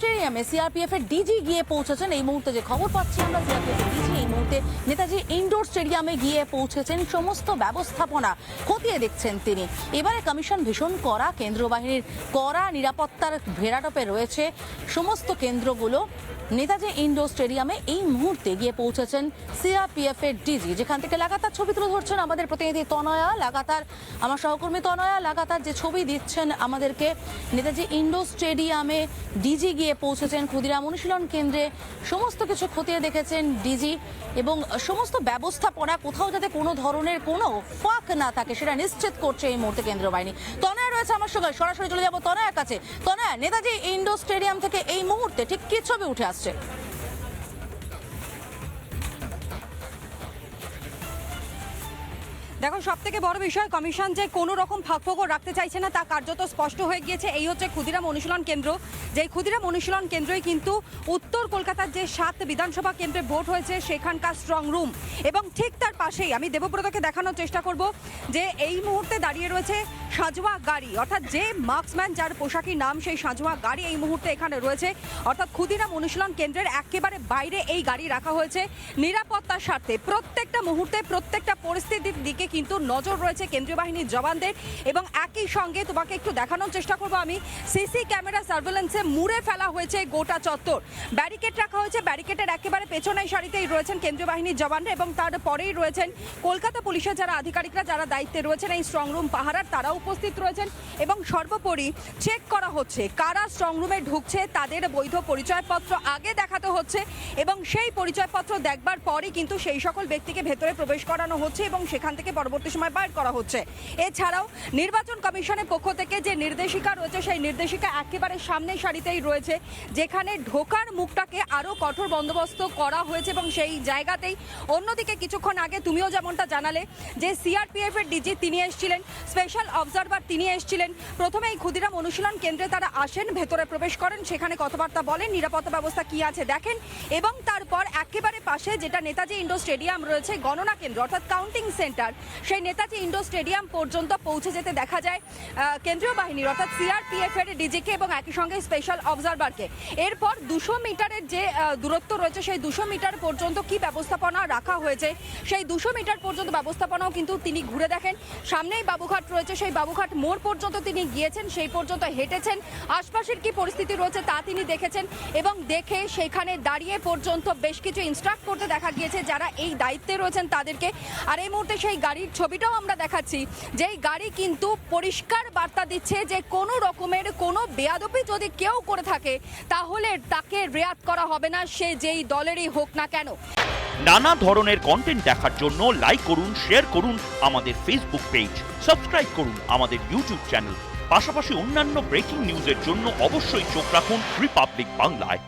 স্টেডিয়ামে সিআরপিএফ এর ডিজি গিয়ে পৌঁছেছেন। এই মুহূর্তে যে খবর পাচ্ছি আমরা, সিআরপিএফ এর ডিজি এই মুহূর্তে নেতাজি ইনডোর স্টেডিয়ামে গিয়ে পৌঁছেছেন। সমস্ত ব্যবস্থাপনা খতিয়ে দেখছেন তিনি। এবারে কমিশন ভীষণ কড়া, কেন্দ্রীয় বাহিনীর কড়া নিরাপত্তার ঘেরাটোপে রয়েছে সমস্ত কেন্দ্রগুলো। নেতাজি ইনডোর স্টেডিয়ামে এই মুহূর্তে গিয়ে পৌঁছেছেন সিআরপিএফ এর ডিজি, যেখান থেকে লাগাতার ছবি তুলে ধরছেন আমাদের প্রতিনিধি তনয়া। লাগাতার আমার সহকর্মী তনয়া লাগাতার যে ছবি দিচ্ছেন আমাদেরকে। নেতাজি ইনডোর স্টেডিয়ামে ডিজি গিয়ে পৌঁছেছেন, ক্ষুদিরাম অনুশীলন কেন্দ্রে সমস্ত কিছু খতিয়ে দেখেছেন ডিজি, এবং সমস্ত ব্যবস্থাপনা কোথাও যাতে কোনো ধরনের কোনো ফাঁক না থাকে সেটা নিশ্চিত করছে এই মুহূর্তে কেন্দ্রীয় বাহিনী। তনয়া রয়েছে আমার সঙ্গে, সরাসরি চলে যাবো তনয়ার কাছে। তনয়া, নেতাজি ইনডোর স্টেডিয়াম থেকে এই মুহূর্তে ঠিক কি ছবি উঠে আসছে? দেখো, সব থেকে বড় বিষয়, কমিশন যে কোনো রকম ফাঁকফোকর রাখতে চাইছে না তা কার্যত স্পষ্ট হয়ে গিয়েছে। এই হচ্ছে ক্ষুদিরাম অনুশীলন কেন্দ্র। যেই ক্ষুদিরাম অনুশীলন কেন্দ্রই কিন্তু উত্তর কলকাতার যে 7 বিধানসভা কেন্দ্রে ভোট হয়েছে সেখানকার স্ট্রং রুম, এবং ঠিক তার পাশেই আমি দেবব্রতকে দেখানোর চেষ্টা করব যে এই মুহূর্তে দাঁড়িয়ে রয়েছে সাঁজোয়া গাড়ি, অর্থাৎ যে মার্কসম্যান যার পোশাকি নাম সেই সাঁজোয়া গাড়ি এই মুহূর্তে এখানে রয়েছে। অর্থাৎ ক্ষুদিরাম অনুশীলন কেন্দ্রের একেবারে বাইরে এই গাড়ি রাখা হয়েছে নিরাপত্তার স্বার্থে। প্রত্যেকটা মুহূর্তে প্রত্যেকটা পরিস্থিতির দিকে কিন্তু নজর রয়েছে কেন্দ্রীয় বাহিনীর জওয়ানদের। এবং একই সঙ্গে তোমাকে একটু দেখানোর চেষ্টা করবো আমি, সিসি ক্যামেরা সার্ভেলেন্সে মুড়ে ফেলা হয়েছে গোটা চত্বর। ব্যারিকেড রাখা হয়েছে, ব্যারিকেডের একেবারে পেছনের সারিতেই রয়েছেন কেন্দ্রীয় বাহিনীর জওয়ানরা, এবং তারপরেই রয়েছেন কলকাতা পুলিশের যারা আধিকারিকরা যারা দায়িত্বে রয়েছেন এই স্ট্রং রুম পাহারার, তারাও উপস্থিত রয়েছেন। এবং সর্বোপরি চেক করা হচ্ছে কারা স্ট্রং রুমে ঢুকছে, তাদের বৈধ পরিচয়পত্র আগে দেখাতে হচ্ছে, এবং সেই পরিচয়পত্র দেখবার পরই কিন্তু সেই সকল ব্যক্তিকে ভেতরে প্রবেশ করানো হচ্ছে এবং সেখান থেকে পরবর্তী সময় বাইর করা হচ্ছে। এছাড়াও নির্বাচন কমিশনের পক্ষ থেকে যে নির্দেশিকা রয়েছে সেই নির্দেশিকা একেবারে সামনের সারিতেই রয়েছে, যেখানে ঢোকার মুখটাকে আরও কঠোর বন্দোবস্ত করা হয়েছে। এবং সেই জায়গাতেই অন্যদিকে কিছুক্ষণ আগে তুমিও যেমনটা জানালে যে সিআরপিএফ এর ডিজি তিনি এসেছিলেন, স্পেশাল অবজারভার তিনি এসেছিলেন। প্রথমে এই ক্ষুদিরাম অনুশীলন কেন্দ্রে তারা আসেন, ভেতরে প্রবেশ করেন, সেখানে কথাবার্তা বলেন, নিরাপত্তা ব্যবস্থা কি আছে দেখেন, এবং তারপর একেবারে পাশে যেটা নেতাজি ইনডোর স্টেডিয়াম রয়েছে গণনা কেন্দ্র অর্থাৎ কাউন্টিং সেন্টার, সেই নেতাজি ইনডোর স্টেডিয়াম পর্যন্ত পৌঁছে যেতে দেখা যায় কেন্দ্রীয় বাহিনীর অর্থাৎ সিআরপিএফ এর ডিজিকে এবং একই সঙ্গে স্পেশাল অবজারভারকে। এরপর 200 মিটারের যে দূরত্ব রয়েছে সেই 200 মিটার পর্যন্ত কি ব্যবস্থাপনা রাখা হয়েছে সেই 200 মিটার পর্যন্ত ব্যবস্থাপনাও কিন্তু তিনি ঘুরে দেখেন। সামনেই বাবুঘাট রয়েছে, সেই বাবুঘাট মোড় পর্যন্ত তিনি গিয়েছেন, সেই পর্যন্ত হেঁটেছেন, আশপাশের কি পরিস্থিতি রয়েছে তা তিনি দেখেছেন, এবং দেখে সেখানে দাঁড়িয়ে পর্যন্ত বেশ কিছু ইনস্ট্রাক্ট করতে দেখা গিয়েছে যারা এই দায়িত্বে রয়েছেন তাদেরকে। আর এই মুহূর্তে সেই গাড়ির ছবিটাও আমরা দেখাচ্ছি, যেই গাড়ি কিন্তু পরিষ্কার বার্তা দিচ্ছে যে কোনো রকমের কোনো বেয়াদবি যদি কেউ করে থাকে তাহলে তাকে রেয়াত করা হবে না, সে যেই দলেরই হোক না কেন। নানা ধরনের কন্টেন্ট দেখার জন্য লাইক করুন, শেয়ার করুন আমাদের ফেসবুক পেজ, সাবস্ক্রাইব করুন আমাদের ইউটিউব চ্যানেল। পাশাপাশি অন্যান্য ব্রেকিং নিউজের জন্য অবশ্যই চোখ রাখুন রিপাবলিক বাংলায়।